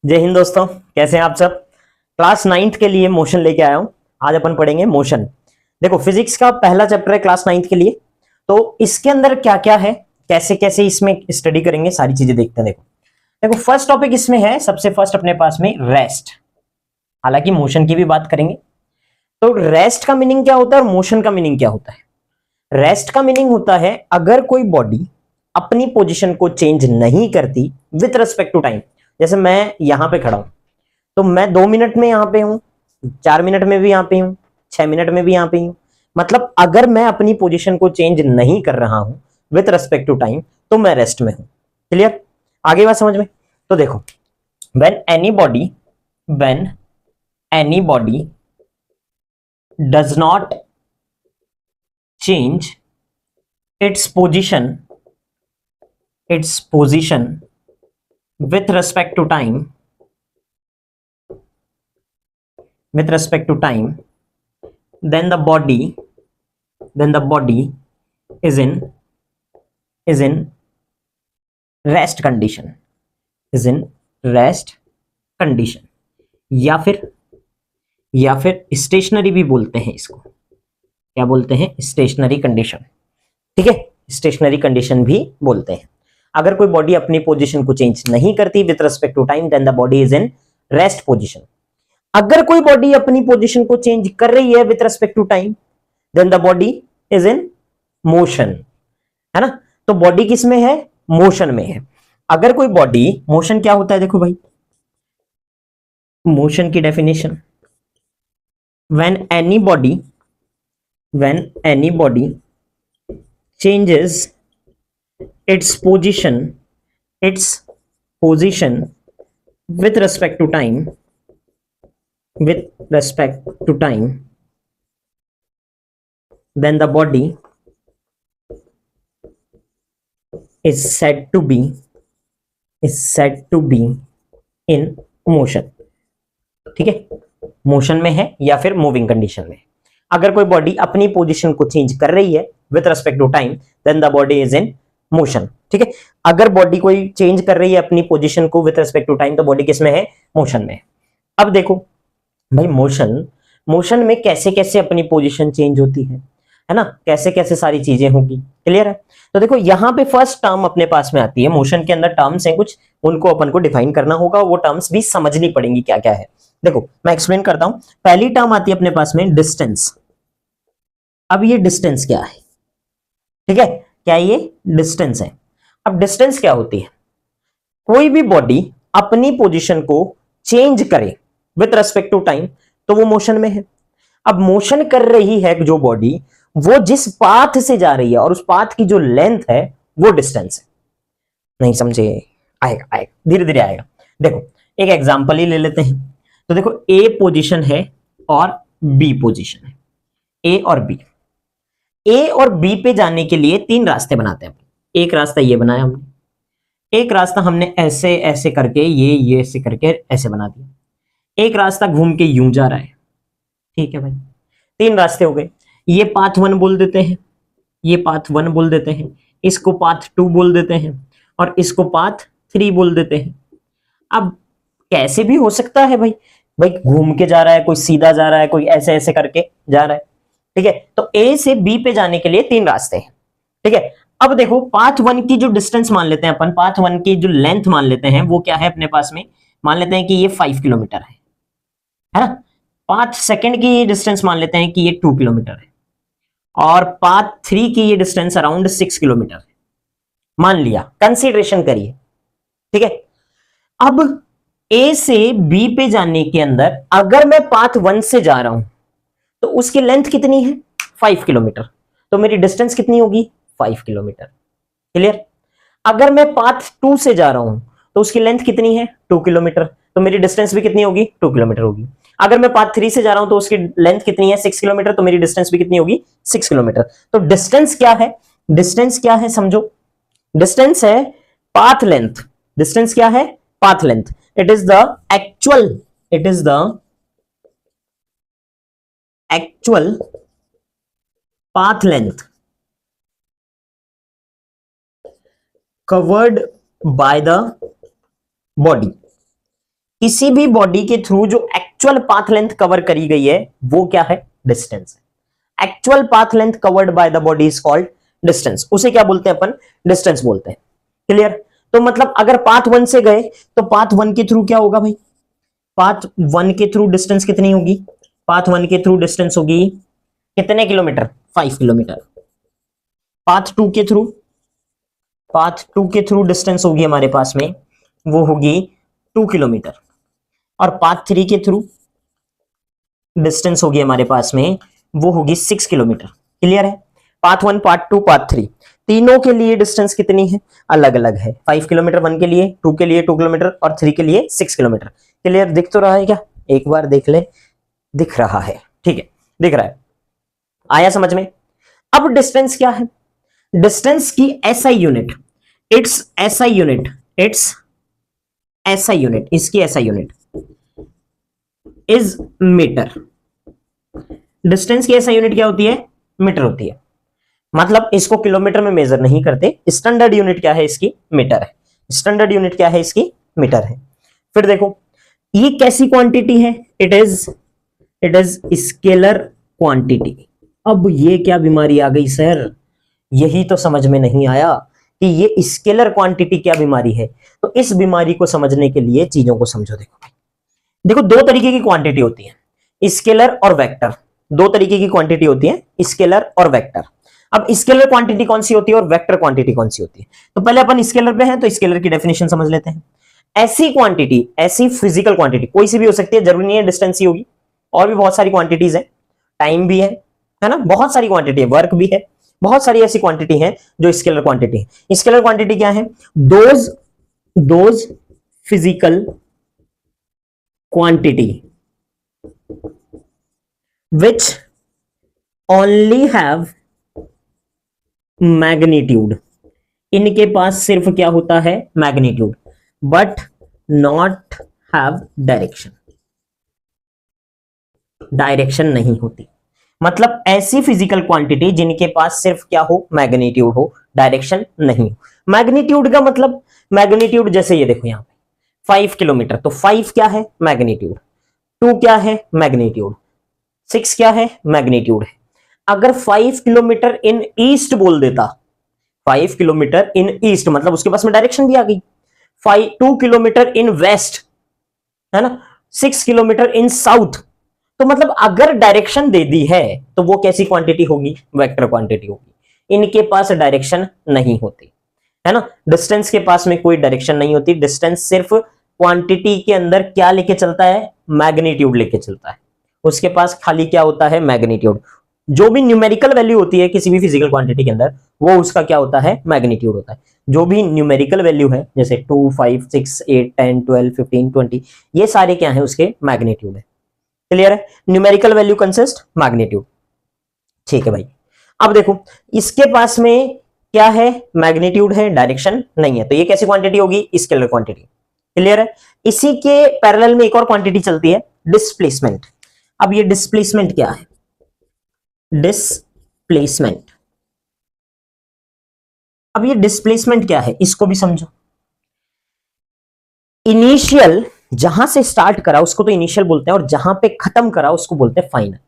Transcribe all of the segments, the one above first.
जय हिंद दोस्तों, कैसे हैं आप सब। क्लास नाइन्थ के लिए मोशन लेके आया हूं। आज अपन पढ़ेंगे मोशन। देखो, फिजिक्स का पहला चैप्टर है क्लास नाइन्थ के लिए। तो इसके अंदर क्या क्या है, कैसे कैसे इसमें स्टडी करेंगे, सारी चीजें देखते हैं। देखो देखो फर्स्ट टॉपिक इसमें है, सबसे फर्स्ट अपने पास में रेस्ट। हालांकि मोशन की भी बात करेंगे। तो रेस्ट का मीनिंग क्या होता है और मोशन का मीनिंग क्या होता है। रेस्ट का मीनिंग होता है अगर कोई बॉडी अपनी पोजीशन को चेंज नहीं करती विथ रेस्पेक्ट टू टाइम। जैसे मैं यहां पे खड़ा हूं, तो मैं 2 मिनट में यहां पे हूं, 4 मिनट में भी यहां पे हूं, 6 मिनट में भी यहां पे हूं। मतलब अगर मैं अपनी पोजीशन को चेंज नहीं कर रहा हूं विथ रेस्पेक्ट टू टाइम, तो मैं रेस्ट में हूं। क्लियर, आगे बात समझ में। तो देखो, when any body does not change its position with respect to time, then the body is in rest condition, या फिर स्टेशनरी भी बोलते हैं इसको। क्या बोलते हैं? Stationary condition. ठीक है, स्टेशनरी कंडीशन भी बोलते हैं। अगर कोई बॉडी अपनी पोजीशन को चेंज नहीं करती with respect to time, then the body is in rest position. अगर कोई बॉडी अपनी पोजीशन को चेंज कर रही है with respect to time, then the body is in motion. है ना। तो बॉडी किस में है? मोशन में है। अगर कोई बॉडी, मोशन क्या होता है देखो भाई, मोशन की definition, when any body changes its position with respect to time, then the body is said to be in motion। ठीक है, मोशन में है या फिर मूविंग कंडीशन में। अगर कोई बॉडी अपनी पोजीशन को चेंज कर रही है with respect to time, then the body is in motion. ठीक है, अगर बॉडी कोई चेंज कर रही है अपनी पोजीशन को विथ रेस्पेक्ट टू टाइम, तो बॉडी किस में है? मोशन में। अब देखो भाई, मोशन में कैसे कैसे अपनी पोजीशन चेंज होती है ना, कैसे कैसे सारी चीजें होगी। क्लियर है। तो देखो, यहां पे फर्स्ट टर्म अपने पास में आती है। मोशन के अंदर टर्म्स हैं कुछ, उनको अपन को डिफाइन करना होगा, वो टर्म्स भी समझनी पड़ेंगी क्या क्या है। देखो मैं एक्सप्लेन करता हूं। पहली टर्म आती है अपने पास में डिस्टेंस। अब ये डिस्टेंस क्या है? ठीक है, क्या ये डिस्टेंस है? अब डिस्टेंस क्या होती है? कोई भी बॉडी अपनी पोजीशन को चेंज करे विथ रेस्पेक्ट टू टाइम, तो वो मोशन में है। अब मोशन कर रही है जो बॉडी, वो जिस पाथ से जा रही है और उस पाथ की जो लेंथ है, वो डिस्टेंस है। नहीं समझे? आएगा धीरे धीरे आएगा। देखो एक एग्जांपल ही ले लेते हैं। तो देखो, ए पोजीशन है और बी पोजीशन है, ए और बी। ए और बी पे जाने के लिए 3 रास्ते बनाते हैं। एक रास्ता ये बनाया हमने, एक रास्ता हमने ऐसे ऐसे करके ये ऐसे करके ऐसे बना दिया, एक रास्ता घूम के यूं जा रहा है। ठीक है भाई, 3 रास्ते हो गए। ये पाथ 1 बोल देते हैं, ये पाथ 1 बोल देते हैं, इसको पाथ 2 बोल देते हैं, और इसको पाथ 3 बोल देते हैं। अब कैसे भी हो सकता है भाई, घूम के जा रहा है, कोई सीधा जा रहा है, कोई ऐसे ऐसे करके जा रहा है। ठीक है, तो ए से बी पे जाने के लिए 3 रास्ते हैं। ठीक है, अब देखो पाथ 1 की जो डिस्टेंस मान लेते हैं अपन, पाथ 1 की जो लेंथ मान लेते हैं, वो क्या है अपने पास में? मान लेते हैं कि ये 5 किलोमीटर है ना। पाथ सेकंड की डिस्टेंस मान लेते हैं कि ये 2 किलोमीटर है, और पाथ 3 की ये डिस्टेंस अराउंड 6 किलोमीटर है। मान लिया, कंसीडरेशन करिए। ठीक है, अब ए से बी पे जाने के अंदर अगर मैं पाथ 1 से जा रहा हूं, तो उसकी लेंथ कितनी है? 5 किलोमीटर। तो मेरी डिस्टेंस कितनी होगी? 5 किलोमीटर। क्लियर। अगर मैं पाथ 2 से जा रहा हूं, तो उसकी लेंथ कितनी है? 2 किलोमीटर। तो मेरी डिस्टेंस भी कितनी होगी? 2 किलोमीटर होगी। अगर मैं पाथ 3 से जा रहा हूं, तो उसकी लेंथ कितनी है? 6 किलोमीटर। तो मेरी डिस्टेंस भी कितनी होगी? 6 किलोमीटर। तो डिस्टेंस क्या है? डिस्टेंस क्या है समझो, डिस्टेंस है पाथ लेंथ। डिस्टेंस क्या है? Path length. It is the actual path length covered by the body किसी भी बॉडी के थ्रू जो एक्चुअल पाथ लेंथ कवर करी गई है वो क्या है? डिस्टेंस है। Actual path length covered by the body is called distance. उसे क्या बोलते हैं अपन? डिस्टेंस बोलते हैं। क्लियर? तो मतलब अगर पाथ 1 से गए तो पाथ 1 के थ्रू क्या होगा भाई? पाथ 1 के थ्रू डिस्टेंस कितनी होगी? पाथ 1 के थ्रू डिस्टेंस होगी कितने किलोमीटर? 5 किलोमीटर। पाथ 2 के थ्रू, पाथ 2 के थ्रू डिस्टेंस होगी हमारे पास में, वो होगी 2 किलोमीटर। और पाथ 3 के थ्रू डिस्टेंस होगी हमारे पास में, वो होगी 6 किलोमीटर। क्लियर है? पाथ 1, पाथ 2, पाथ 3 तीनों के लिए डिस्टेंस कितनी है? अलग अलग है। 5 किलोमीटर 1 के लिए, 2 के लिए 2 किलोमीटर और 3 के लिए 6 किलोमीटर। क्लियर? दिख तो रहा है क्या? एक बार देख ले। दिख रहा है, ठीक है, दिख रहा है। आया समझ में? अब डिस्टेंस क्या है? डिस्टेंस की SI unit, it's SI unit, it's SI unit, इसकी SI unit is metre. Distance की एसआई यूनिट क्या होती है? मीटर होती है। मतलब इसको किलोमीटर में मेजर नहीं करते। स्टैंडर्ड यूनिट क्या है इसकी? मीटर है। स्टैंडर्ड यूनिट क्या है इसकी? मीटर है। फिर देखो ये कैसी क्वांटिटी है? It is scalar quantity. अब ये क्या बीमारी आ गई सर? यही तो समझ में नहीं आया कि ये स्केलर क्वांटिटी क्या बीमारी है। तो इस बीमारी को समझने के लिए चीजों को समझो। देखो दो तरीके की क्वांटिटी होती है, स्केलर और वेक्टर। दो तरीके की क्वांटिटी होती है, स्केलर और वेक्टर। अब स्केलर क्वांटिटी कौन सी होती है और वेक्टर क्वांटिटी कौन सी होती है? तो पहले अपन स्केलर पे हैं तो स्केलर की डेफिनेशन समझ लेते हैं। ऐसी क्वांटिटी, ऐसी फिजिकल क्वांटिटी कोई सी भी हो सकती है, जरूरी नहीं है डिस्टेंस ही होगी, और भी बहुत सारी क्वांटिटीज है, टाइम भी है ना, बहुत सारी क्वांटिटी है, वर्क भी है, बहुत सारी ऐसी क्वांटिटी है जो स्केलर क्वांटिटी है। स्केलर क्वांटिटी क्या है? Those physical quantity which only have magnitude, इनके पास सिर्फ क्या होता है? Magnitude, but not have direction. Direction नहीं होती। मतलब ऐसी फिजिकल क्वांटिटी जिनके पास सिर्फ क्या हो? मैग्नीट्यूड हो, डायरेक्शन नहीं हो। मैग्नीट्यूड का मतलब, मैग्नीट्यूड जैसे ये देखो यहां पे 5 किलोमीटर, तो 5 क्या है? मैग्नीट्यूड। 2 क्या है? मैग्नीट्यूड। 6 क्या है? मैग्नीट्यूड है। अगर 5 किलोमीटर इन ईस्ट बोल देता, 5 किलोमीटर इन ईस्ट मतलब उसके पास में डायरेक्शन भी आ गई। 2 किलोमीटर इन वेस्ट, है ना, 6 किलोमीटर इन साउथ, तो मतलब अगर डायरेक्शन दे दी है तो वो कैसी क्वांटिटी होगी? वेक्टर क्वांटिटी होगी। इनके पास डायरेक्शन नहीं होती, है ना। डिस्टेंस के पास में कोई डायरेक्शन नहीं होती। डिस्टेंस सिर्फ क्वांटिटी के अंदर क्या लेके चलता है? मैग्नीट्यूड लेके चलता है। उसके पास खाली क्या होता है? मैग्नीट्यूड। जो भी न्यूमेरिकल वैल्यू होती है किसी भी फिजिकल क्वांटिटी के अंदर, वो उसका क्या होता है? मैग्नीट्यूड होता है। जो भी न्यूमेरिकल वैल्यू है जैसे 2, 5, 6, 8, 10, 12, 15, 20, ये सारे क्या है? उसके मैग्नीट्यूड है। क्लियर है? Numerical value consist magnitude. ठीक है भाई। अब देखो इसके पास में क्या है? मैग्नीट्यूड है, डायरेक्शन नहीं है, तो ये कैसी क्वांटिटी होगी? Scalar quantity. क्लियर है? इसी के पैरेलल में एक और क्वांटिटी चलती है, डिस्प्लेसमेंट। अब ये डिस्प्लेसमेंट क्या है? डिस्प्लेसमेंट, अब ये डिस्प्लेसमेंट क्या है इसको भी समझो। इनिशियल, जहां से स्टार्ट करा उसको तो इनिशियल बोलते हैं, और जहां पे खत्म करा उसको बोलते हैं फाइनल।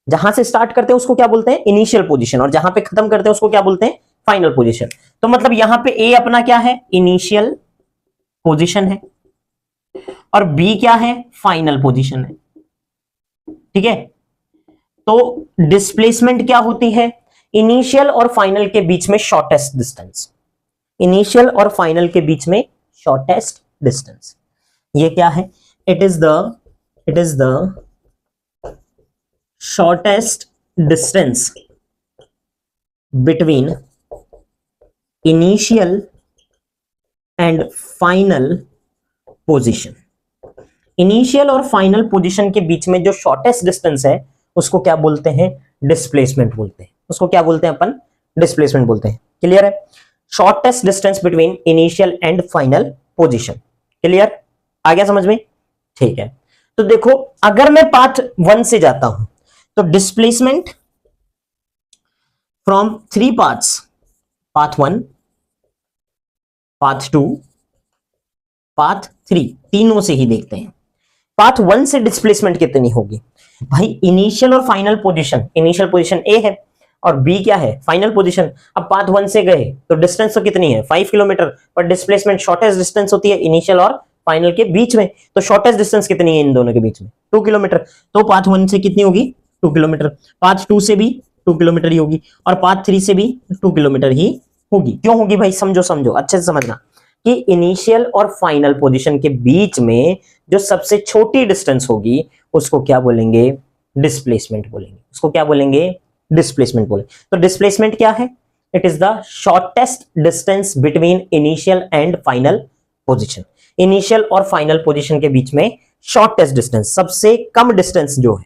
जहां से स्टार्ट करते हैं उसको क्या बोलते हैं? इनिशियल पोजीशन, और जहां पे खत्म करते हैं उसको क्या बोलते हैं? Final position. तो मतलब यहां पे ए अपना क्या है? इनिशियल पोजीशन है, और बी क्या है? फाइनल पोजीशन है। ठीक है? तो डिस्प्लेसमेंट क्या होती है? इनिशियल और फाइनल के बीच में शॉर्टेस्ट डिस्टेंस। इनिशियल और फाइनल के बीच में शॉर्टेस्ट डिस्टेंस, ये क्या है? It is the shortest distance between initial and final position. Initial और फाइनल पोजीशन के बीच में जो शॉर्टेस्ट डिस्टेंस है उसको क्या बोलते हैं? डिस्प्लेसमेंट बोलते हैं। उसको क्या बोलते हैं अपन? डिस्प्लेसमेंट बोलते हैं। क्लियर है? Shortest distance between initial and final position. Clear? आ गया समझ में? ठीक है। तो देखो अगर मैं पाथ 1 से जाता हूं तो displacement from 3 paths, path 1, path 2 path 3, तीनों से ही देखते हैं। पाथ 1 से डिस्प्लेसमेंट कितनी होगी भाई? इनिशियल और final position, initial position A है और बी क्या है? Final position. अब पाथ 1 से गए तो डिस्टेंस तो कितनी है? 5 किलोमीटर, पर डिस्प्लेसमेंट शॉर्टेस्ट डिस्टेंस होती है इनिशियल और फाइनल के बीच में, तो शॉर्टेस्ट डिस्टेंस कितनी है इन दोनों के बीच में? 2 किलोमीटर। तो पाथ 1 से कितनी होगी? 2 किलोमीटर। पाथ 2 से भी 2 किलोमीटर ही होगी और पाथ 3 से भी 2 किलोमीटर ही होगी। क्यों होगी भाई? समझो समझो, अच्छे से समझना कि इनिशियल और फाइनल पोजीशन के बीच में जो सबसे छोटी डिस्टेंस होगी उसको क्या बोलेंगे? डिस्प्लेसमेंट बोलेंगे। उसको क्या बोलेंगे? डिस्प्लेसमेंट बोलेंगे। तो डिस्प्लेसमेंट क्या है? It is the shortest distance between initial and final position. Initial और फाइनल पोजीशन के बीच में शॉर्टेस्ट डिस्टेंस, सबसे कम डिस्टेंस जो है।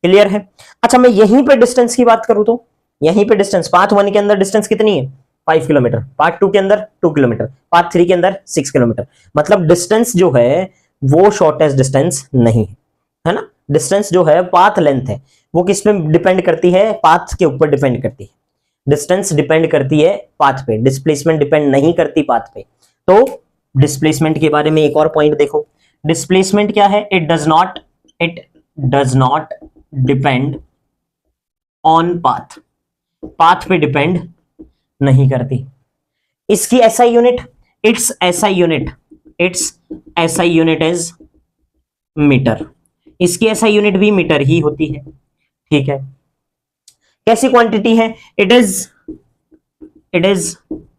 क्लियर है? अच्छा, मैं यहीं पे डिस्टेंस की बात करूं तो यहीं पे डिस्टेंस, पाथ 1 के अंदर डिस्टेंस कितनी है? 5 किलोमीटर। पार्ट 2 के अंदर 2 किलोमीटर। पार्ट 3 के अंदर 6 किलोमीटर। मतलब डिस्टेंस जो है वो शॉर्टेस्ट डिस्टेंस नहीं है ना? डिस्टेंस जो है पाथ लेंथ है, वो किस पे डिपेंड करती है? पाथ के ऊपर डिपेंड करती है। डिस्टेंस डिपेंड करती है पाथ पे, डिस्प्लेसमेंट डिपेंड नहीं करती पाथ पे। तो डिस्प्लेसमेंट के बारे में एक और पॉइंट देखो। डिस्प्लेसमेंट क्या है? It does not depend on path. Path पे डिपेंड नहीं करती। इसकी SI unit, it's SI unit is metre. इसकी एसआई यूनिट भी मीटर ही होती है। ठीक है? कैसी क्वांटिटी है? It is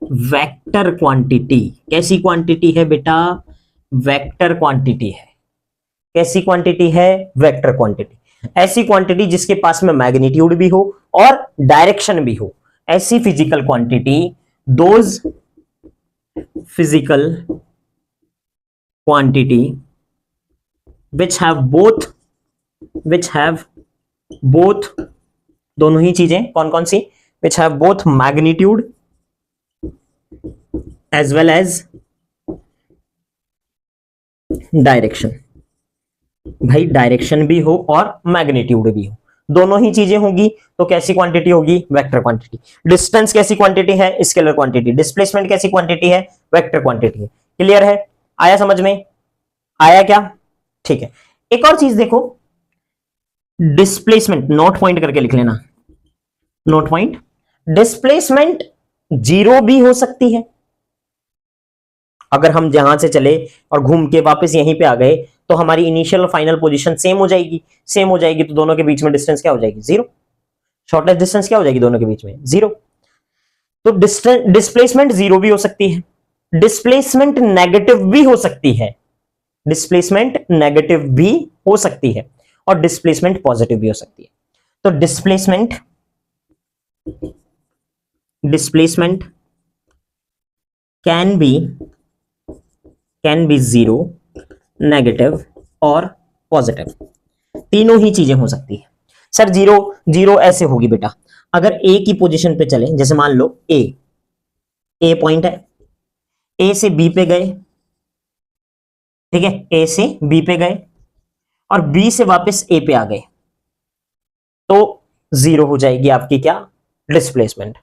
vector quantity. कैसी क्वांटिटी है बेटा? वेक्टर क्वांटिटी है। कैसी क्वांटिटी है? Vector quantity. ऐसी क्वांटिटी जिसके पास में मैग्नीट्यूड भी हो और डायरेक्शन भी हो, ऐसी physical quantity, those physical quantity which have both दोनों ही चीजें, कौन कौन सी? which have both magnitude as well as direction। भाई डायरेक्शन भी हो और मैग्नीट्यूड भी हो, दोनों ही चीजें होगी तो कैसी क्वांटिटी होगी? Vector quantity. डिस्टेंस कैसी क्वांटिटी है? Scalar quantity. डिस्प्लेसमेंट कैसी क्वांटिटी है? वेक्टर क्वांटिटी है। क्लियर है? आया समझ में? आया क्या? ठीक है। एक और चीज देखो, डिस्प्लेसमेंट, नोट पॉइंट करके लिख लेना, नोट पॉइंट। डिस्प्लेसमेंट 0 भी हो सकती है। अगर हम जहां से चले और घूम के वापस यहीं पे आ गए तो हमारी इनिशियल और फाइनल पोजीशन सेम हो जाएगी। सेम हो जाएगी तो दोनों के बीच में डिस्टेंस क्या हो जाएगी? 0। शॉर्टेस्ट डिस्टेंस क्या हो जाएगी दोनों के बीच में? 0। तो डिस्प्लेसमेंट 0 भी हो सकती है, डिस्प्लेसमेंट नेगेटिव भी हो सकती है, डिस्प्लेसमेंट नेगेटिव भी हो सकती है और डिस्प्लेसमेंट पॉजिटिव भी हो सकती है। तो डिस्प्लेसमेंट कैन बी 0, नेगेटिव और पॉजिटिव, तीनों ही चीजें हो सकती है। सर 0 ऐसे होगी बेटा, अगर ए की पोजीशन पे चले, जैसे मान लो ए पॉइंट है, ए से बी पे गए, ठीक है? ए से बी पे गए और बी से वापस ए पे आ गए तो 0 हो जाएगी आपकी क्या? डिस्प्लेसमेंट।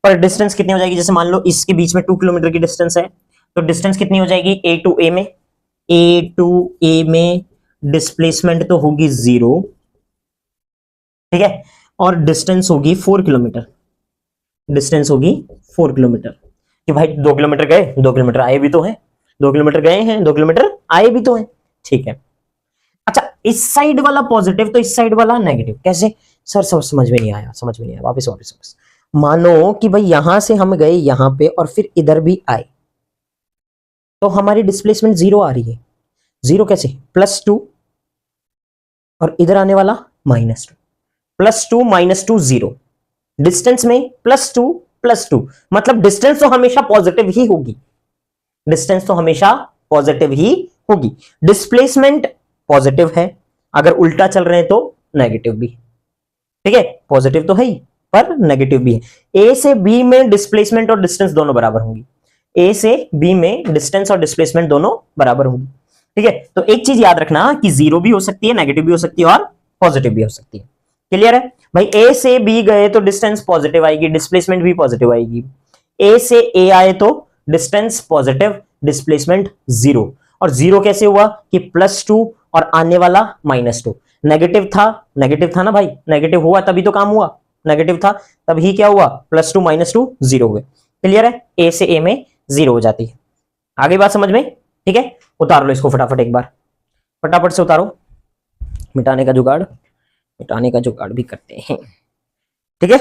पर डिस्टेंस कितनी हो जाएगी? जैसे मान लो इसके बीच में 2 किलोमीटर की डिस्टेंस है, तो डिस्टेंस कितनी हो जाएगी? ए टू ए में डिस्प्लेसमेंट तो होगी 0, ठीक है? और डिस्टेंस होगी 4 किलोमीटर। डिस्टेंस होगी 4 किलोमीटर। कि भाई 2 किलोमीटर गए, 2 किलोमीटर आए भी तो हैं, 2 किलोमीटर गए हैं, 2 किलोमीटर आए भी तो हैं। ठीक है। अच्छा, इस साइड वाला पॉजिटिव तो इस साइड वाला नेगेटिव, कैसे? सर समझ में नहीं आया, वापस। मानो कि भाई यहां से हम गए यहां पे और फिर इधर भी आए तो हमारी डिस्प्लेसमेंट 0 आ रही है। 0 कैसे? +2 और इधर आने वाला -2, +2 -2 0। डिस्टेंस में +2 मतलब डिस्टेंस तो हमेशा पॉजिटिव ही होगी, डिस्टेंस तो हमेशा पॉजिटिव ही होगी। डिस्प्लेसमेंट पॉजिटिव है, अगर उल्टा चल रहे हैं तो नेगेटिव भी, ठीक है? पॉजिटिव तो है ही पर नेगेटिव भी है। ए से बी में डिस्प्लेसमेंट और डिस्टेंस दोनों बराबर होंगी, ए से बी में डिस्टेंस और डिस्प्लेसमेंट दोनों बराबर होंगी, ठीक है? तो एक चीज याद रखना कि 0 भी हो सकती है, नेगेटिव भी हो सकती है और पॉजिटिव भी हो सकती है। क्लियर है भाई? ए से बी गए तो डिस्टेंस पॉजिटिव आएगी, डिस्प्लेसमेंट भी पॉजिटिव आएगी। ए से ए आए तो डिस्टेंस पॉजिटिव, डिस्प्लेसमेंट 0। और 0 कैसे हुआ कि +2 और आने वाला -2, नेगेटिव था ना भाई, नेगेटिव हुआ तभी तो काम हुआ, नेगेटिव था तब ही क्या हुआ, +2 -2 0 हुए। क्लियर है, ए से ए में 0 हो जाती है। आगे बात समझ में, ठीक है। उतार लो इसको फटाफट, एक बार फटाफट से उतारो, मिटाने का जुगाड़ भी करते हैं, ठीक है।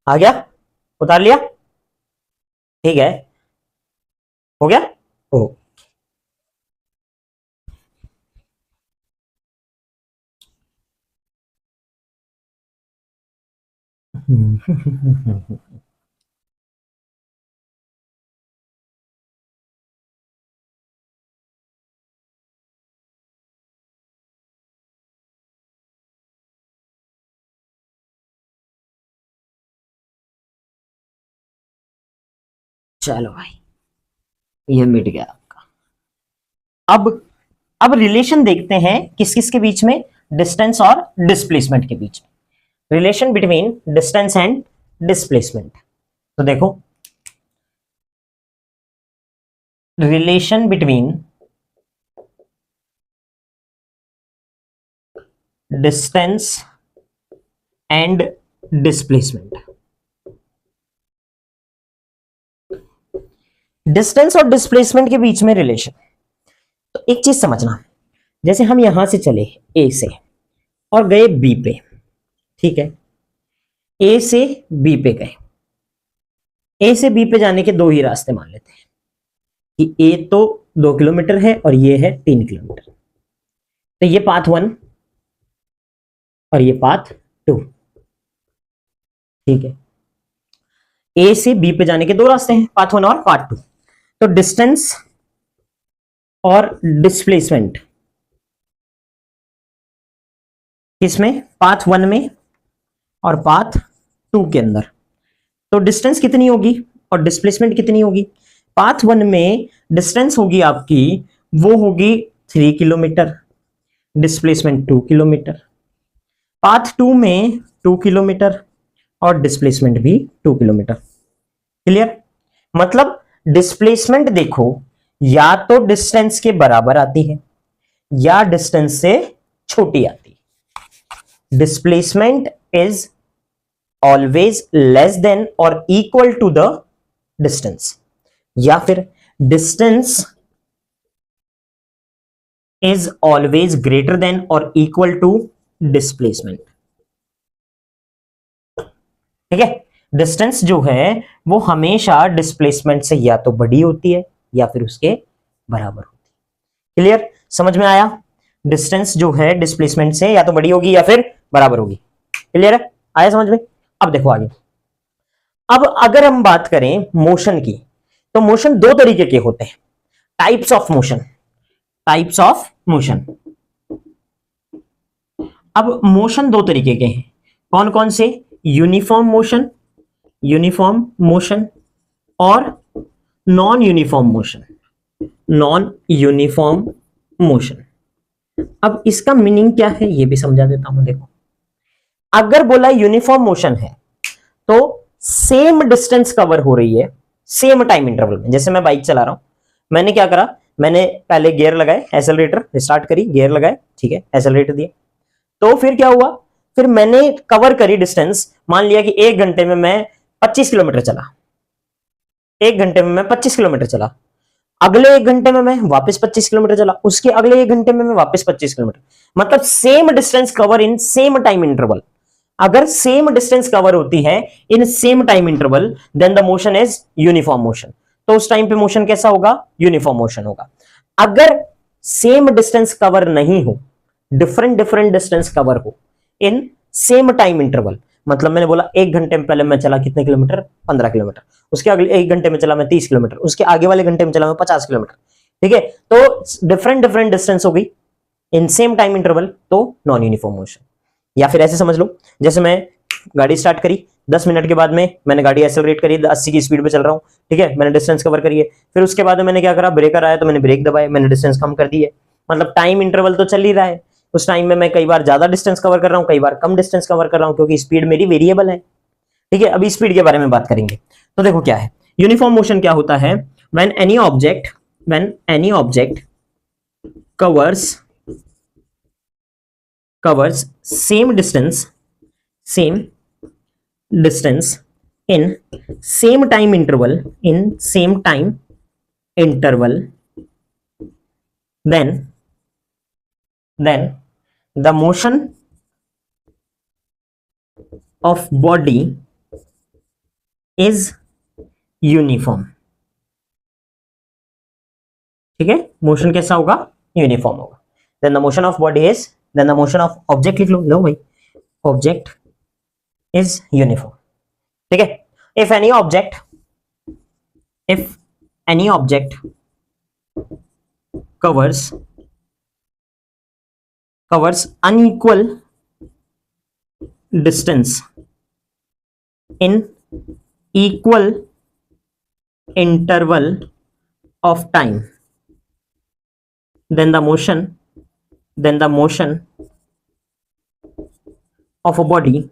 आ गया, उतार लिया, ठीक है, हो गया। ओ चलो भाई, ये मिट गया आपका। अब रिलेशन देखते हैं किस किस के बीच में, डिस्टेंस और डिस्प्लेसमेंट के बीच में, relation between distance and displacement. तो देखो, relation between distance and displacement, distance और डिस्प्लेसमेंट के बीच में रिलेशन। तो एक चीज समझना, जैसे हम यहां से चले ए से और गए बी पे, ठीक है, ए से बी पे गए, ए से बी पे जाने के दो ही रास्ते मान लेते हैं कि ए तो 2 किलोमीटर है और ये है 3 किलोमीटर, तो ये पाथ 1 और ये पाथ 2, ठीक है। ए से बी पे जाने के दो रास्ते हैं, पाथ 1 और पाथ 2। तो डिस्टेंस और डिस्प्लेसमेंट किसमें, पाथ 1 में और पाथ 2 के अंदर। तो डिस्टेंस कितनी होगी और डिस्प्लेसमेंट कितनी होगी। पाथ 1 में डिस्टेंस होगी आपकी, वो होगी 3 किलोमीटर, डिस्प्लेसमेंट 2 किलोमीटर। पाथ 2 में 2 किलोमीटर और डिस्प्लेसमेंट भी 2 किलोमीटर। क्लियर, मतलब डिस्प्लेसमेंट देखो, या तो डिस्टेंस के बराबर आती है या डिस्टेंस से छोटी आती है। Displacement is always less than और इक्वल टू द डिस्टेंस, या फिर distance is always greater than और इक्वल टू डिस्प्लेसमेंट, ठीक है। डिस्टेंस जो है वो हमेशा डिस्प्लेसमेंट से या तो बड़ी होती है या फिर उसके बराबर होती है। क्लियर, समझ में आया, डिस्टेंस जो है डिस्प्लेसमेंट से या तो बड़ी होगी या फिर बराबर होगी। क्लियर है, आया समझ में। अब देखो आगे, अब अगर हम बात करें मोशन की, तो मोशन दो तरीके के होते हैं, types of motion, types of motion. अब मोशन दो तरीके के हैं, कौन कौन से, यूनिफॉर्म मोशन, यूनिफॉर्म मोशन और non uniform motion, non uniform motion. अब इसका मीनिंग क्या है ये भी समझा देता हूं। देखो, अगर बोला यूनिफॉर्म मोशन है तो सेम डिस्टेंस कवर हो रही है सेम टाइम इंटरवल में। जैसे मैं बाइक चला रहा हूं, मैंने क्या करा, मैंने पहले गियर लगाए, एक्सेलरेटर स्टार्ट करी, गियर लगाए, ठीक है, एक्सेलरेटर दिया, तो फिर क्या हुआ, फिर मैंने कवर करी डिस्टेंस, मान लिया कि 1 घंटे में मैं 25 किलोमीटर चला, 1 घंटे में मैं 25 किलोमीटर चला, अगले 1 घंटे में मैं वापस 25 किलोमीटर चला, उसके अगले 1 घंटे में मैं वापस 25 किलोमीटर, मतलब same distance cover in same time interval. अगर सेम डिस्टेंस कवर होती है in same time interval, then the motion is uniform motion. तो उस टाइम पे मोशन कैसा होगा, यूनिफॉर्म मोशन होगा। अगर सेम डिस्टेंस कवर नहीं हो, डिफरेंट डिफरेंट डिस्टेंस कवर हो इन सेम टाइम इंटरवल, मतलब मैंने बोला 1 घंटे में पहले मैं चला कितने किलोमीटर, 15 किलोमीटर, उसके अगले 1 घंटे में चला मैं 30 किलोमीटर, उसके आगे वाले घंटे में चला मैं 50 किलोमीटर, ठीक है। तो डिफरेंट डिफरेंट डिस्टेंस हो गई इन सेम टाइम इंटरवल, तो नॉन यूनिफॉर्म मोशन। या फिर ऐसे समझ लो, जैसे मैं गाड़ी स्टार्ट करी, 10 मिनट के बाद में मैंने गाड़ी एक्सेलरेट करी, 80 की स्पीड पे चल रहा हूं, ठीक है, मैंने डिस्टेंस कवर करी है। फिर उसके बाद मैंने क्या करा, ब्रेकर आया तो मैंने ब्रेक दबाया, मैंने डिस्टेंस कम कर दी है। मतलब टाइम इंटरवल तो चल ही रहा है, उस टाइम में मैं कई बार ज्यादा डिस्टेंस कवर कर रहा हूं, कई बार कम डिस्टेंस कवर कर रहा हूं, क्योंकि स्पीड मेरी वेरिएबल है, ठीक है। अभी स्पीड के बारे में बात करेंगे। तो देखो क्या है यूनिफॉर्म मोशन, क्या होता है, when any object when any object covers same distance in same time interval then the motion of body is uniform. ठीक है, मोशन कैसा होगा? यूनिफॉर्म होगा. Then the motion of body is, then the motion of object लिख लो. लो भाई, object is uniform. ठीक है. If any object covers unequal distance in equal interval of time, then the motion of a body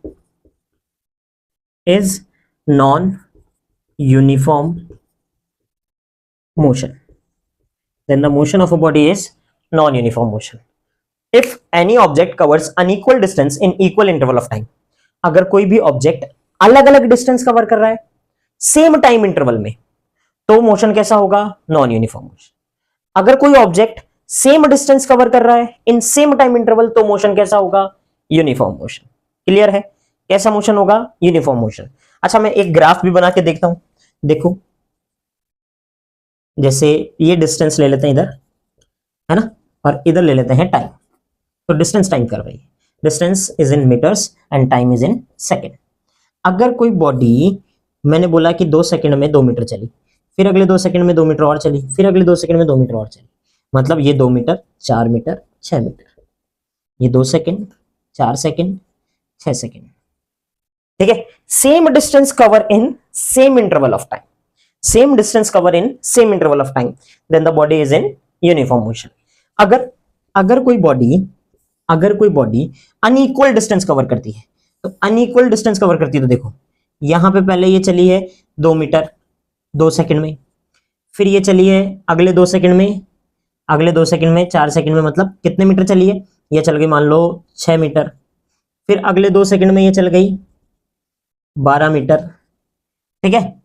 is non-uniform motion. Then the motion of a body is non-uniform motion. If any object covers unequal distance in equal interval of time, अगर कोई भी object अलग अलग distance cover कर रहा है same time interval में, तो मोशन कैसा होगा? Non uniform motion. अगर कोई ऑब्जेक्ट सेम डिस्टेंस कवर कर रहा है इन सेम टाइम इंटरवल, तो मोशन कैसा होगा? Uniform motion. क्लियर है? कैसा मोशन होगा? Uniform motion. अच्छा, मैं एक ग्राफ भी बना के देखता हूं. देखो, जैसे ये डिस्टेंस ले लेते हैं इधर, है ना, और इधर ले लेते हैं टाइम. तो डिस्टेंस टाइम कर रही है. Distance is in metres and time is in second. अगर कोई बॉडी, मैंने बोला कि 2 सेकंड में 2 मीटर चली, फिर अगले 2 सेकंड में 2 मीटर और चली, फिर अगले 2 सेकंड में 2 मीटर और चली, मतलब ये 2 मीटर, 4 मीटर, 6 मीटर, ये 2 सेकंड, 4 सेकंड, 6 सेकंड. ठीक है. Same distance cover in same interval of time, same distance cover in same interval of time, then the body is in uniform motion. अगर कोई बॉडी अनइक्वल डिस्टेंस कवर करती है, तो unequal distance cover करती है, तो देखो यहां पे पहले ये चली है 2 मीटर 2 सेकंड में, फिर ये चली है अगले 2 सेकंड में, अगले 2 सेकंड में, 4 सेकंड में, मतलब कितने मीटर चली है? ये चल गई मान लो 6 मीटर. फिर अगले 2 सेकंड में ये चल गई 12 मीटर. ठीक है.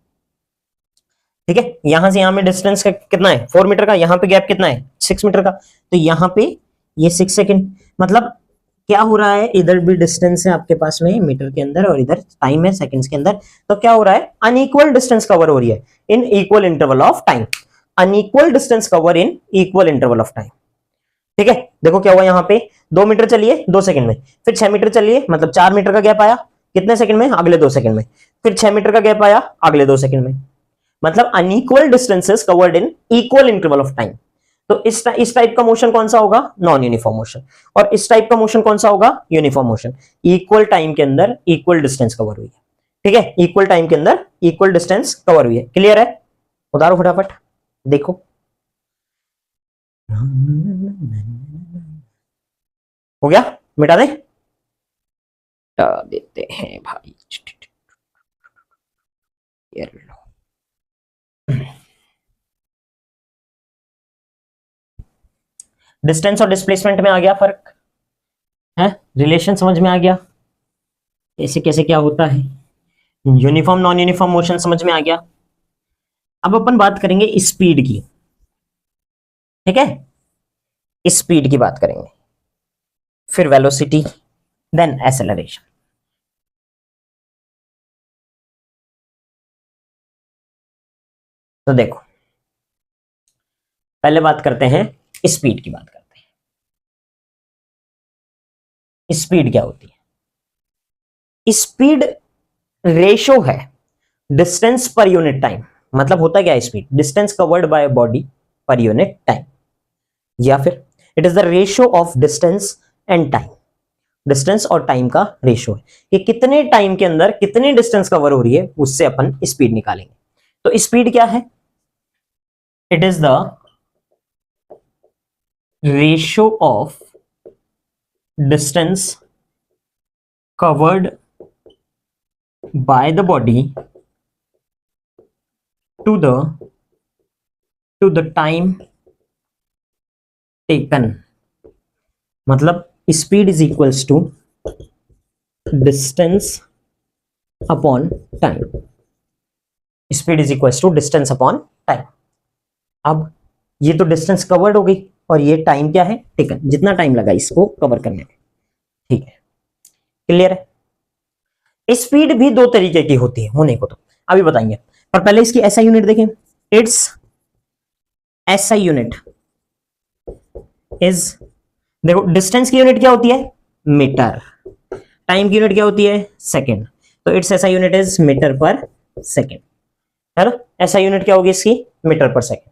ठीक है. यहां से यहां में डिस्टेंस कितना है? 4 मीटर का. यहां पे गैप कितना है? 6 मीटर का. तो यहां पे ये 6 सेकंड, मतलब क्या हो रहा है? इधर भी डिस्टेंस है आपके पास में मीटर के अंदर, और इधर टाइम है सेकंड्स के अंदर. तो क्या हो रहा है? अनइक्वल डिस्टेंस कवर हो रही है in equal interval of time. Unequal distance cover in equal interval of time. ठीक है. देखो क्या हुआ, यहां पे 2 मीटर चलिए 2 सेकंड में, फिर 6 मीटर चलिए, मतलब 4 मीटर का गैप आया कितने सेकंड में? अगले 2 सेकंड में. फिर 6 मीटर का गैप आया अगले 2 सेकंड में, मतलब unequal distances covered in equal interval of time. तो इस टाइप का मोशन कौन सा होगा? Non uniform motion. और इस टाइप का मोशन कौन सा होगा? Uniform motion. इक्वल टाइम के अंदर इक्वल डिस्टेंस कवर हुई है. ठीक है. इक्वल टाइम के अंदर इक्वल डिस्टेंस कवर हुई है. क्लियर है? उतारो फटाफट, देखो. हो गया? मिटा दे, मिटा देते हैं भाई. डिस्टेंस और डिस्प्लेसमेंट में आ गया फर्क है, रिलेशन समझ में आ गया कैसे कैसे क्या होता है. यूनिफॉर्म नॉन यूनिफॉर्म मोशन समझ में आ गया. अब अपन बात करेंगे स्पीड की. ठीक है. स्पीड की बात करेंगे, फिर वेलोसिटी, देन एक्सेलरेशन. तो देखो, पहले बात करते हैं स्पीड की. बात करते हैं स्पीड क्या होती है. स्पीड रेशो है डिस्टेंस पर यूनिट टाइम. मतलब होता क्या है speed? Distance covered by body per unit time, या फिर it is the ratio of distance and time. Distance और टाइम का रेशो है कि कितने टाइम के अंदर कितनी डिस्टेंस कवर हो रही है, उससे अपन स्पीड निकालेंगे. तो स्पीड क्या है? It is the ratio of distance covered by the body to the to the time taken, मतलब speed is equals to distance upon time. Speed is equals to distance upon time. अब ये तो distance covered हो गई और ये time क्या है, टेकन, जितना टाइम लगा इसको कवर करने में। ठीक है, क्लियर है। स्पीड भी दो तरीके की होती है होने को तो अभी बताएंगे, पर पहले इसकी एसआई यूनिट देखें। इट्स एसआई यूनिट इज, देखो डिस्टेंस की यूनिट क्या होती है, मीटर, टाइम की यूनिट क्या होती है, सेकंड, तो it's SI unit is metre per second, है ना। एसआई यूनिट क्या होगी इसकी, मीटर पर सेकंड।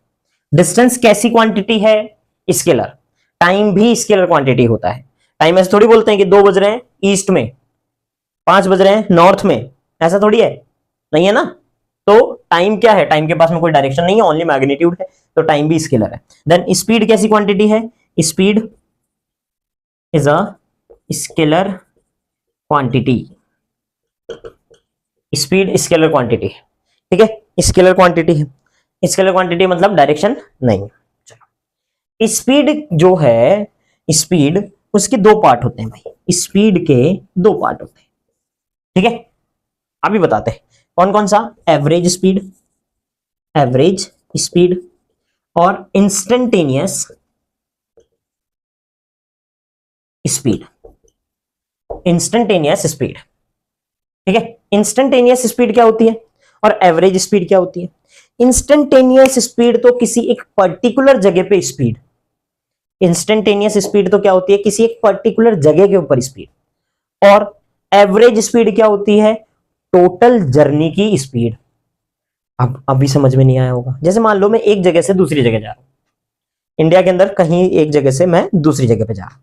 डिस्टेंस कैसी क्वांटिटी है, स्केलर। टाइम भी स्केलर क्वांटिटी होता है। टाइम ऐसे थोड़ी बोलते हैं कि 2 बज रहे हैं ईस्ट में, 5 बज रहे हैं नॉर्थ में, ऐसा थोड़ी है, नहीं है ना। तो टाइम क्या है, टाइम के पास में कोई डायरेक्शन नहीं है, ओनली मैग्नीट्यूड है, तो टाइम भी स्केलर है। देन स्पीड कैसी क्वांटिटी है, speed is a scalar quantity. Speed scalar quantity, ठीक है, स्केलर क्वांटिटी है। स्केलर क्वांटिटी मतलब डायरेक्शन नहीं। चलो, स्पीड जो है, स्पीड उसके दो पार्ट होते हैं भाई, स्पीड के दो पार्ट होते हैं, ठीक है। अभी बताते हैं कौन कौन सा, एवरेज स्पीड, एवरेज स्पीड और इंस्टेंटेनियस स्पीड, इंस्टेंटेनियस स्पीड, ठीक है। इंस्टेंटेनियस स्पीड क्या होती है और एवरेज स्पीड क्या होती है। इंस्टेंटेनियस स्पीड तो किसी एक पर्टिकुलर जगह पे स्पीड, इंस्टेंटेनियस स्पीड तो क्या होती है, किसी एक पर्टिकुलर जगह के ऊपर स्पीड। और एवरेज स्पीड क्या होती है, टोटल जर्नी की स्पीड। अब अभी समझ में नहीं आया होगा, जैसे मान लो मैं एक जगह से दूसरी जगह जा रहा हूं, इंडिया के अंदर कहीं एक जगह से मैं दूसरी जगह पे जा रहा हूं,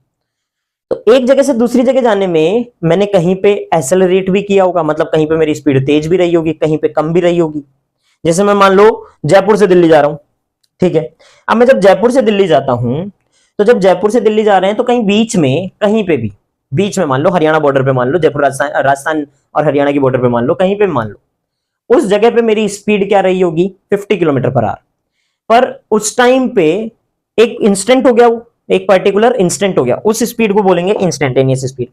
तो एक जगह से दूसरी जगह जाने में मैंने कहीं पे एक्सेलरेट भी किया होगा, मतलब कहीं पे मेरी स्पीड तेज भी रही होगी, कहीं पे कम भी रही होगी। जैसे मैं मान लो जयपुर से दिल्ली जा रहा हूं, ठीक है। अब मैं जब जयपुर से दिल्ली जाता हूं, तो जब जयपुर से दिल्ली जा रहे हैं तो कहीं बीच में, कहीं पे भी बीच में, मान लो हरियाणा बॉर्डर पे, मान लो जयपुर राजस्थान और हरियाणा की बॉर्डर पे, मान लो कहीं पे, मान लो उस जगह पे मेरी स्पीड क्या रही होगी, 50 किलोमीटर पर आवर। पर उस टाइम पे एक इंस्टेंट हो गया, वो एक पर्टिकुलर इंस्टेंट हो गया, उस स्पीड को बोलेंगे इंस्टेंटेनियस स्पीड।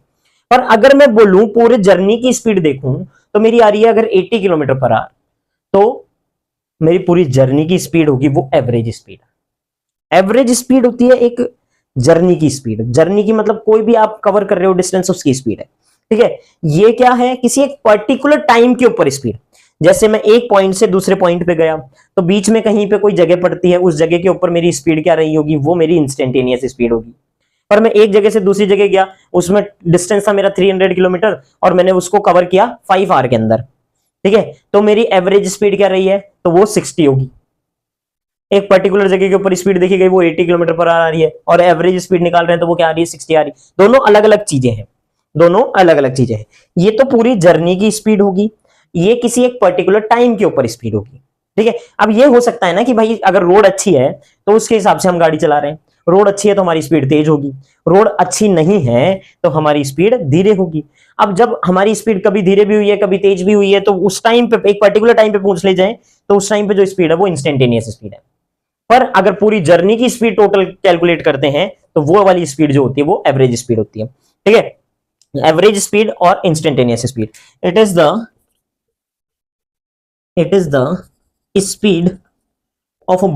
पर अगर मैं बोलूं पूरे जर्नी की स्पीड देखूं तो मेरी आ रही है अगर 80 किलोमीटर पर आवर, तो मेरी पूरी जर्नी की स्पीड होगी वो एवरेज स्पीड। एवरेज स्पीड होती है एक जर्नी की स्पीड, जर्नी की मतलब कोई भी आप कवर कर रहे हो डिस्टेंस, उसकी स्पीड है, ठीक है। ये क्या है, किसी एक पर्टिकुलर टाइम के ऊपर स्पीड। जैसे मैं एक पॉइंट से दूसरे पॉइंट पे गया, तो बीच में कहीं पे कोई जगह पड़ती है, उस जगह के ऊपर मेरी स्पीड क्या रही होगी, वो मेरी इंस्टेंटेनियस स्पीड होगी। पर मैं एक जगह से दूसरी जगह गया, उसमें डिस्टेंस था मेरा 300 किलोमीटर और मैंने उसको कवर किया 5 आवर के अंदर, ठीक है, तो मेरी एवरेज स्पीड क्या रही है, तो वो 60 होगी। एक पर्टिकुलर जगह के ऊपर स्पीड देखी गई वो 80 किलोमीटर पर आ रही है, और एवरेज स्पीड निकाल रहे हैं तो वो क्या आ रही है, 60 आ रही है। दोनों अलग अलग चीजें हैं, दोनों अलग अलग चीजें हैं। ये तो पूरी जर्नी की स्पीड होगी, ये किसी एक पर्टिकुलर टाइम के ऊपर स्पीड होगी, ठीक है। अब ये हो सकता है ना कि भाई अगर रोड अच्छी है तो उसके हिसाब से हम गाड़ी चला रहे हैं, रोड अच्छी है तो हमारी स्पीड तेज होगी, रोड अच्छी नहीं है तो हमारी स्पीड धीरे होगी। अब जब हमारी स्पीड कभी धीरे भी हुई है कभी तेज भी हुई है, तो उस टाइम पे एक पर्टिकुलर टाइम पे पूछ ले जाए तो उस टाइम पे जो स्पीड है वो इंस्टेंटेनियस स्पीड है। पर अगर पूरी जर्नी की स्पीड टोटल कैलकुलेट करते हैं तो वो वाली स्पीड जो होती है वो एवरेज स्पीड होती है, ठीक है। एवरेज स्पीड और instantaneous speed, it is the speed of a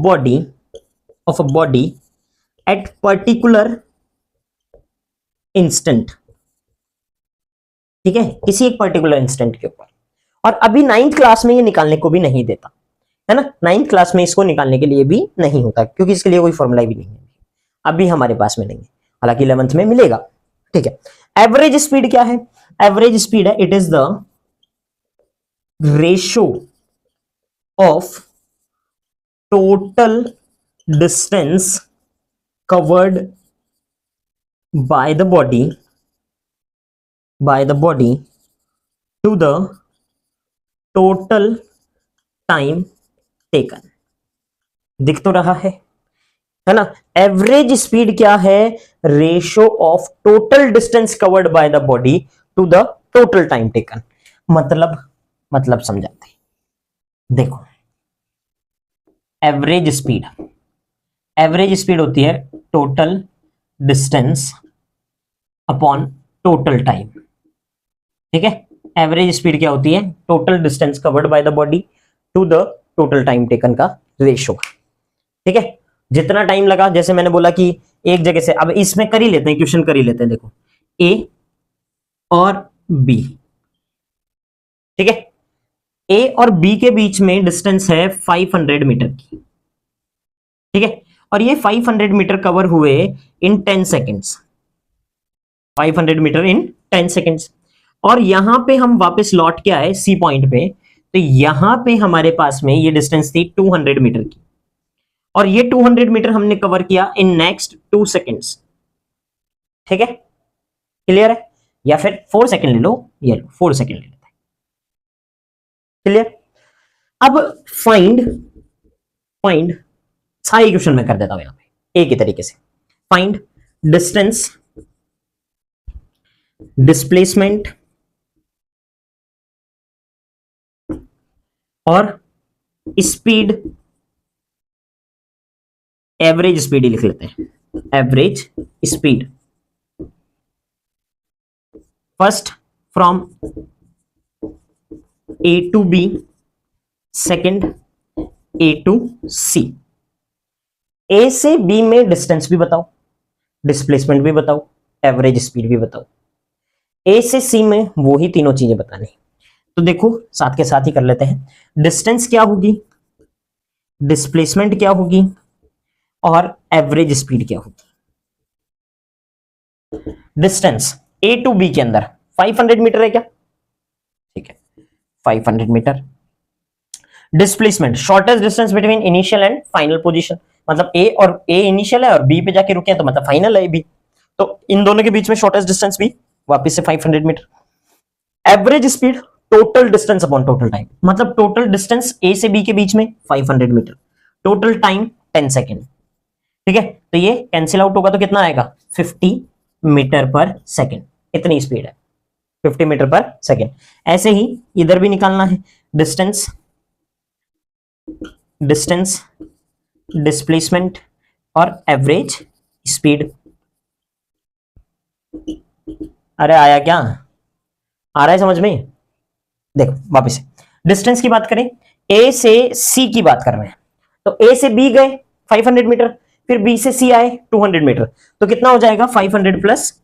body at particular instant, ठीक है, किसी एक पर्टिकुलर इंस्टेंट के ऊपर। और अभी 9th क्लास में ये निकालने को भी नहीं देता, है ना, 9th क्लास में इसको निकालने के लिए भी नहीं होता, क्योंकि इसके लिए कोई फॉर्मूला भी नहीं है, अभी हमारे पास में नहीं है, हालांकि 11th में मिलेगा, ठीक है। एवरेज स्पीड क्या है, एवरेज स्पीड है, it is the ratio of total distance covered by the body to the total time taken. दिख तो रहा है ना। एवरेज स्पीड क्या है, ratio of total distance covered by the body to the total time taken. मतलब समझाते हैं, देखो एवरेज स्पीड एवरेज स्पीड होती है total distance upon total time. ठीक है, एवरेज स्पीड क्या होती है? Total distance covered by the body to the total time taken का रेशो। ठीक है, जितना टाइम लगा, जैसे मैंने बोला कि एक जगह से, अब इसमें कर ही लेते हैं, क्वेश्चन कर ही लेते हैं। देखो ए और बी, ठीक है, ए और बी के बीच में डिस्टेंस है 500 मीटर की। ठीक है, और ये 500 मीटर कवर हुए इन 10 सेकेंड्स, 500 मीटर इन 10 सेकेंड्स। और यहां पे हम वापस लौट के आए सी पॉइंट पे, तो यहां पे हमारे पास में ये डिस्टेंस थी 200 मीटर की, और ये 200 मीटर हमने कवर किया इन नेक्स्ट 2 सेकेंड्स। ठीक है, क्लियर है? या फिर 4 सेकेंड ले लो, ये लो 4 सेकेंड ले लेते हैं। क्लियर? अब फाइंड सारे क्वेश्चन में कर देता हूं यहां पे एक ही तरीके से। फाइंड डिस्टेंस, डिस्प्लेसमेंट और स्पीड, एवरेज स्पीड ही लिख लेते हैं, average speed. First from A to B, second A to C. A से बी में डिस्टेंस भी बताओ, डिस्प्लेसमेंट भी बताओ, एवरेज स्पीड भी बताओ। ए से सी में वो ही तीनों चीजें बतानी। तो देखो साथ के साथ ही कर लेते हैं। डिस्टेंस क्या होगी, डिस्प्लेसमेंट क्या होगी, और एवरेज स्पीड क्या होगी। डिस्टेंस ए टू बी के अंदर 500 मीटर है क्या? ठीक है, 500 metre. Displacement, shortest distance between initial and final position, मतलब ए इनिशियल है और बी पे जाके रुके हैं, तो मतलब फाइनल है बी, तो इन दोनों के बीच में शॉर्टेस्ट डिस्टेंस भी वापस से 500 metre. Average speed, total distance upon total time, मतलब टोटल डिस्टेंस ए से बी के बीच में 500 मीटर, टोटल टाइम 10 सेकेंड। ठीक है, तो ये कैंसिल आउट होगा तो कितना आएगा? 50 मीटर पर सेकेंड, इतनी स्पीड है 50 मीटर पर सेकेंड। ऐसे ही इधर भी निकालना है, डिस्टेंस, डिस्प्लेसमेंट और एवरेज स्पीड। अरे आया क्या? आ रहा है समझ में? देखो वापस से डिस्टेंस की बात करें, ए से सी की बात कर रहे हैं, तो ए से बी गए 500 मीटर, फिर बी से सी आए 200 मीटर, तो कितना हो जाएगा? 500 प्लस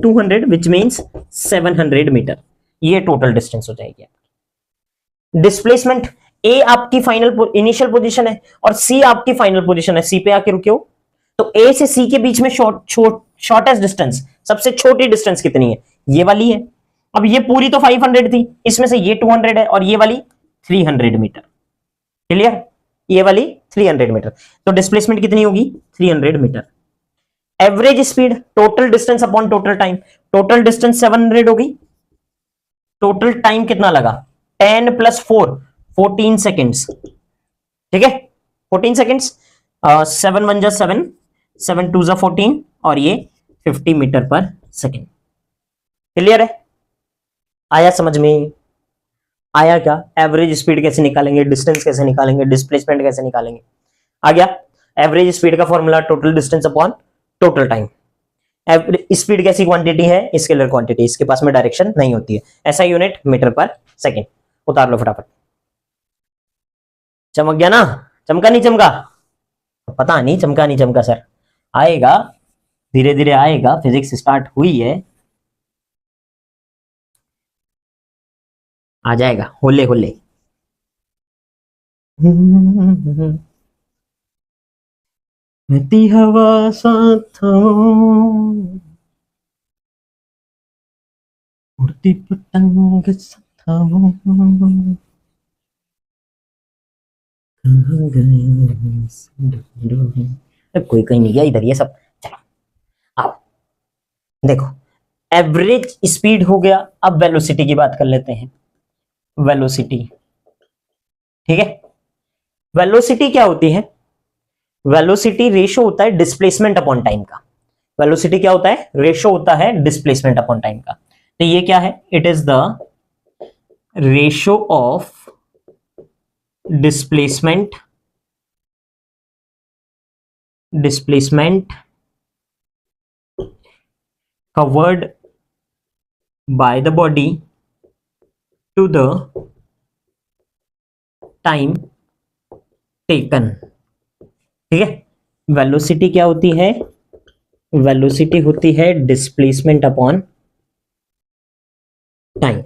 200 विच मींस 700 मीटर, ये टोटल डिस्टेंस हो जाएगी। डिस्प्लेसमेंट, ए आपकी फाइनल इनिशियल पोजीशन है और सी आपकी फाइनल पोजीशन है, सी पे आके रुके हो, तो ए से सी के बीच में शॉर्टेस्ट डिस्टेंस, सबसे छोटी डिस्टेंस कितनी है? ये वाली है। अब ये पूरी तो 500 थी, इसमें से ये 200 है और ये वाली 300 मीटर। क्लियर? ये वाली 300 मीटर, तो डिस्प्लेसमेंट कितनी होगी? 300 metre. Average speed, total distance upon total time, total distance 700 होगी, टोटल टाइम कितना लगा? 10 प्लस 4 14 सेकेंड्स। ठीक है, 14 सेकेंड्स, 7 1 जा 7, 7 2 जा 14, और ये 50 मीटर पर सेकेंड। क्लियर है? आया समझ में? आया क्या? एवरेज स्पीड कैसे निकालेंगे, डिस्टेंस कैसे निकालेंगे, डिस्प्लेसमेंट कैसे निकालेंगे? आ गया। एवरेज स्पीड का formula total distance upon total time. Speed कैसी क्वांटिटी है? स्केलर क्वांटिटी, इसके पास में डायरेक्शन नहीं होती है। ऐसा यूनिट मीटर पर सेकेंड। उतार लो फटाफट। चमक गया ना? चमका नहीं चमका? पता नहीं चमका नहीं चमका सर, आएगा धीरे धीरे आएगा, फिजिक्स स्टार्ट हुई है, आ जाएगा होले होले। बहती हवा साथ उड़ती पतंग साथ, कोई कहीं नहीं गया इधर, ये सब चलो आओ। देखो एवरेज स्पीड हो गया, अब वेलोसिटी की बात कर लेते हैं। वेलोसिटी, ठीक है, वेलोसिटी क्या होती है? वेलोसिटी रेशो होता है डिस्प्लेसमेंट अपॉन टाइम का। वेलोसिटी क्या होता है? रेशो होता है डिस्प्लेसमेंट अपॉन टाइम का। तो ये क्या है? It is the ratio of displacement displacement covered by the body to the time taken। ठीक है, वेलोसिटी क्या होती है? वेलोसिटी होती है डिस्प्लेसमेंट अपॉन टाइम।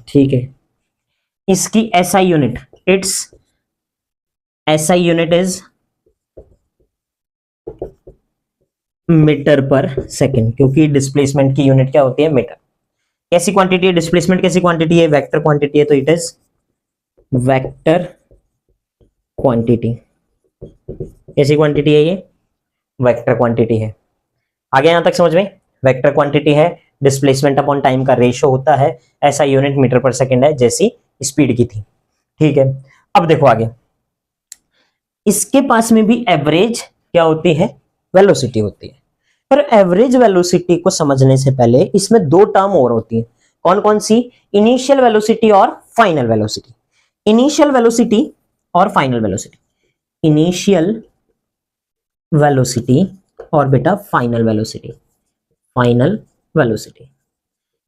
ठीक है, इसकी SI unit, it's SI unit is metre per second, क्योंकि डिस्प्लेसमेंट की यूनिट क्या होती है? मीटर। कैसी क्वांटिटी है डिस्प्लेसमेंट? कैसी क्वांटिटी है? वेक्टर क्वांटिटी है, तो इट इज वेक्टर क्वांटिटी। कैसी क्वांटिटी है ये? वेक्टर क्वांटिटी है। आगे यहां तक समझ में? वेक्टर क्वांटिटी है, डिस्प्लेसमेंट अपॉन टाइम का रेशियो होता है, ऐसा यूनिट मीटर पर सेकेंड है जैसी स्पीड की थी। ठीक है, अब देखो आगे, इसके पास में भी एवरेज क्या होती है? वेलोसिटी होती है। पर एवरेज वेलोसिटी को समझने से पहले इसमें दो टर्म और होती है। कौन कौन सी? इनिशियल वेलोसिटी और फाइनल वेलोसिटी। इनिशियल वेलोसिटी और फाइनल वेलोसिटी। इनिशियल वेलोसिटी और बेटा फाइनल वेलोसिटी। फाइनल वेलोसिटी,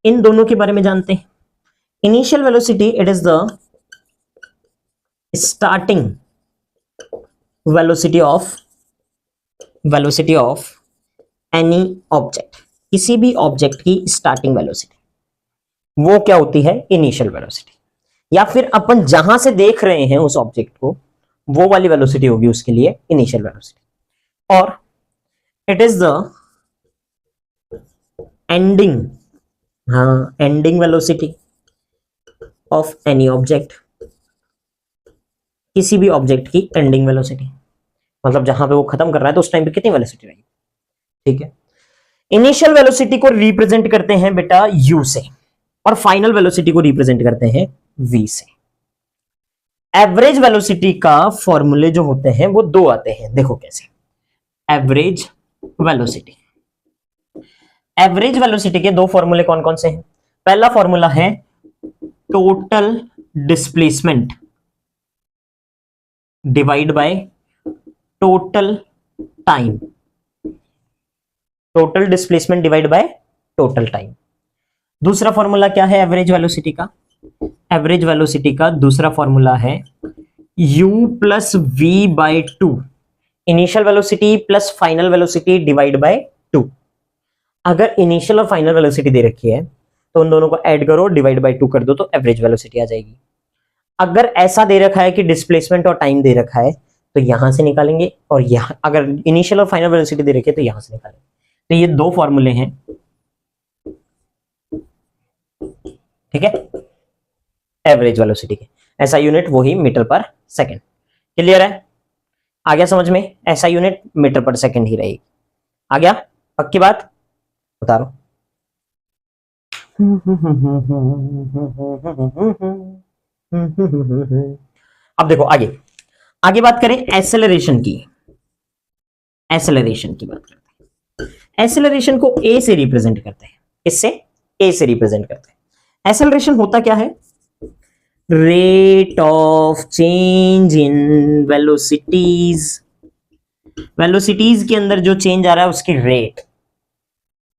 इन दोनों के बारे में जानते हैं। Initial velocity, it is the starting velocity of any object. किसी भी ऑब्जेक्ट की स्टार्टिंग वेलोसिटी, वो क्या होती है? Initial velocity. या फिर अपन जहां से देख रहे हैं उस ऑब्जेक्ट को, वो वाली वेलोसिटी होगी उसके लिए इनिशियल वेलोसिटी। और इट इज द एंडिंग, हाँ, ending velocity of any object. किसी भी ऑब्जेक्ट की एंडिंग वेलोसिटी, मतलब जहां पे वो खत्म कर रहा है तो उस टाइम पे कितनी वेलोसिटी रहेगी। ठीक है, इनिशियल वेलोसिटी को रिप्रेजेंट करते हैं बेटा u से, और फाइनल वेलोसिटी को रिप्रेजेंट करते हैं v से। एवरेज वेलोसिटी का फॉर्मूले जो होते हैं वो दो आते हैं, देखो कैसे। एवरेज वेलोसिटी, एवरेज वेलोसिटी के दो फॉर्मूले कौन कौन से हैं? पहला फॉर्मूला है total displacement divide by total time. Total displacement divide by total time. दूसरा फॉर्मूला क्या है एवरेज वेलोसिटी का? एवरेज वेलोसिटी का दूसरा फॉर्मूला है u plus v by two. Initial velocity plus final velocity divide by two. अगर initial और final velocity दे रखी है तो उन दोनों को ऐड करो, डिवाइड बाय टू कर दो, तो एवरेज वेलोसिटी आ जाएगी। अगर ऐसा दे रखा है कि डिस्प्लेसमेंट और टाइम दे रखा है तो यहां से निकालेंगे, और यहां अगर इनिशियल और फाइनल वेलोसिटी दे रखी है तो यहां से निकालेंगे। तो ये दो फॉर्मूले हैं। ठीक है, एवरेज वेलोसिटी के। ऐसा यूनिट वही मीटर पर सेकेंड। क्लियर है? आ गया समझ में? ऐसा यूनिट मीटर पर सेकेंड ही रहेगी। आ गया? पक्की बात? उतारो। अब देखो आगे, आगे बात करें एसेलरेशन की। एसेलरेशन की बात करते हैं। एसेलरेशन को ए से रिप्रेजेंट करते हैं। इससे ए से रिप्रेजेंट करते हैं। एसेलरेशन होता क्या है? Rate of change in velocities. Velocities के अंदर जो चेंज आ रहा है उसकी रेट,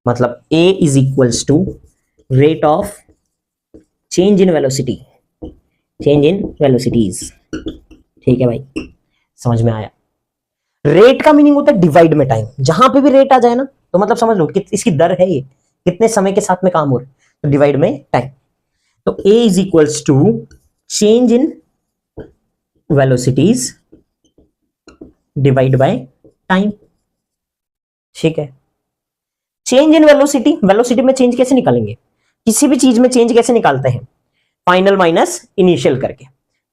मतलब a is equals to rate of change in velocity, change in velocities. ठीक है भाई, समझ में आया? रेट का मीनिंग होता है डिवाइड में टाइम। जहां पे भी रेट आ जाए ना तो मतलब समझ लो कि इसकी दर है, ये कितने समय के साथ में काम हो रहा है, तो डिवाइड में टाइम। तो a is equals to change in velocities divide by time. ठीक है, चेंज इन वेलोसिटी, वेलोसिटी में चेंज कैसे निकालेंगे? किसी भी चीज में चेंज कैसे निकालते हैं? फाइनल माइनस इनिशियल करके।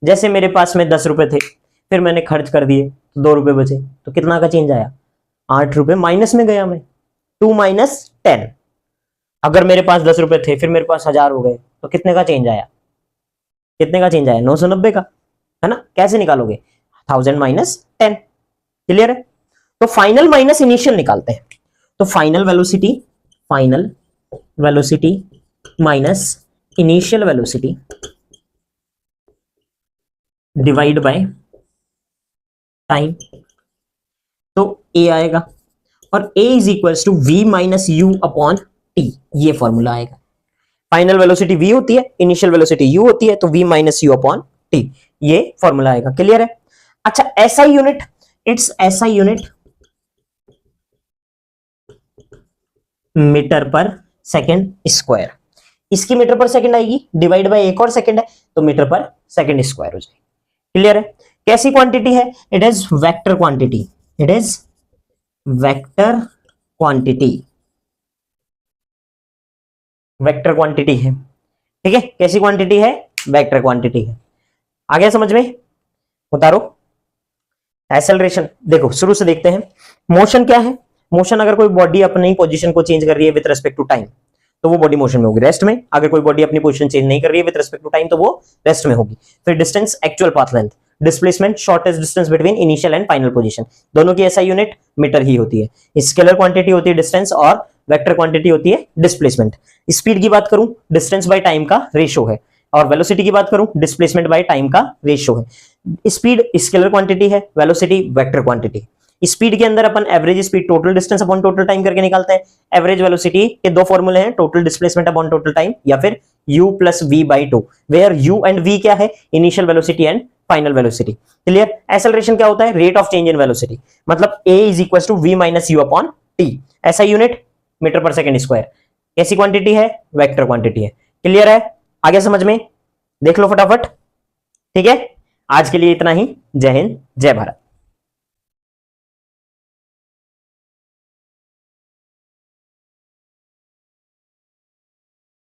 जैसे मेरे पास में 10 रुपए थे, फिर मैंने खर्च कर दिए तो 2 रुपए बचे, तो कितना का चेंज आया? 8 रुपए माइनस में गया मैं, 2 माइनस 10। अगर मेरे पास 10 रुपए थे, फिर मेरे पास 1000 हो गए, तो कितने का चेंज आया? कितने का चेंज आया? 990 का, है ना? कैसे निकालोगे? 1000 माइनस 10। क्लियर है? तो फाइनल माइनस इनिशियल निकालते हैं। तो final velocity minus initial velocity divide by time. तो a आएगा, और a is equal to v minus u upon t, ये फॉर्मूला आएगा। फाइनल वेलोसिटी v होती है, इनिशियल वेलोसिटी u होती है, तो v minus u upon t, ये फॉर्मूला आएगा। क्लियर है? अच्छा, SI unit, it's SI unit metre per second square. इसकी मीटर पर सेकेंड आएगी, डिवाइड बाय एक और सेकेंड है, तो मीटर पर सेकेंड स्क्वायर हो जाएगी। क्लियर है? कैसी क्वांटिटी है? It is vector quantity, it is vector quantity, vector quantity है। ठीक है, कैसी क्वांटिटी है? वेक्टर क्वांटिटी है। आ गया समझ में? उतारो। एक्सेलरेशन देखो, शुरू से देखते हैं। मोशन क्या है? मोशन, अगर कोई बॉडी अपनी पोजीशन को चेंज कर रही है विद रेस्पेक्ट टू टाइम, तो वो बॉडी मोशन में होगी, रेस्ट में। अगर कोई बॉडी अपनी पोजीशन चेंज नहीं कर रही है विद रेस्पेक्ट टू टाइम, तो वो रेस्ट में होगी। फिर distance, actual path length, displacement, shortest distance between initial and final position, दोनों की SI यूनिट मीटर ही होती है। स्केलर क्वांटिटी होती है डिस्टेंस, और वेक्टर क्वांटिटी होती है डिस्प्लेसमेंट। स्पीड की बात करूं, डिस्टेंस बाय टाइम का रेशो है, और वेलोसिटी की बात करूं, डिस्प्लेसमेंट बाय टाइम का रेशो है। स्पीड स्केलर क्वांटिटी है, वेलोसिटी वेक्टर क्वांटिटी। स्पीड के अंदर अपन average speed total distance upon total time करके निकालते हैं। एवरेज वेलोसिटी के दो फॉर्मूले हैं, total displacement upon total time, या फिर u plus v by 2, where u and v क्या है? Initial velocity and final velocity. Clear? Acceleration क्या होता है? Rate of change in velocity, मतलब a is equal to v minus u upon t. SI unit metre per second square. कैसी quantity है? Vector quantity है। Clear है? आगे समझ में? देख लो फटाफट। ठीक है, आज के लिए इतना ही। जय हिंद, जय भारत।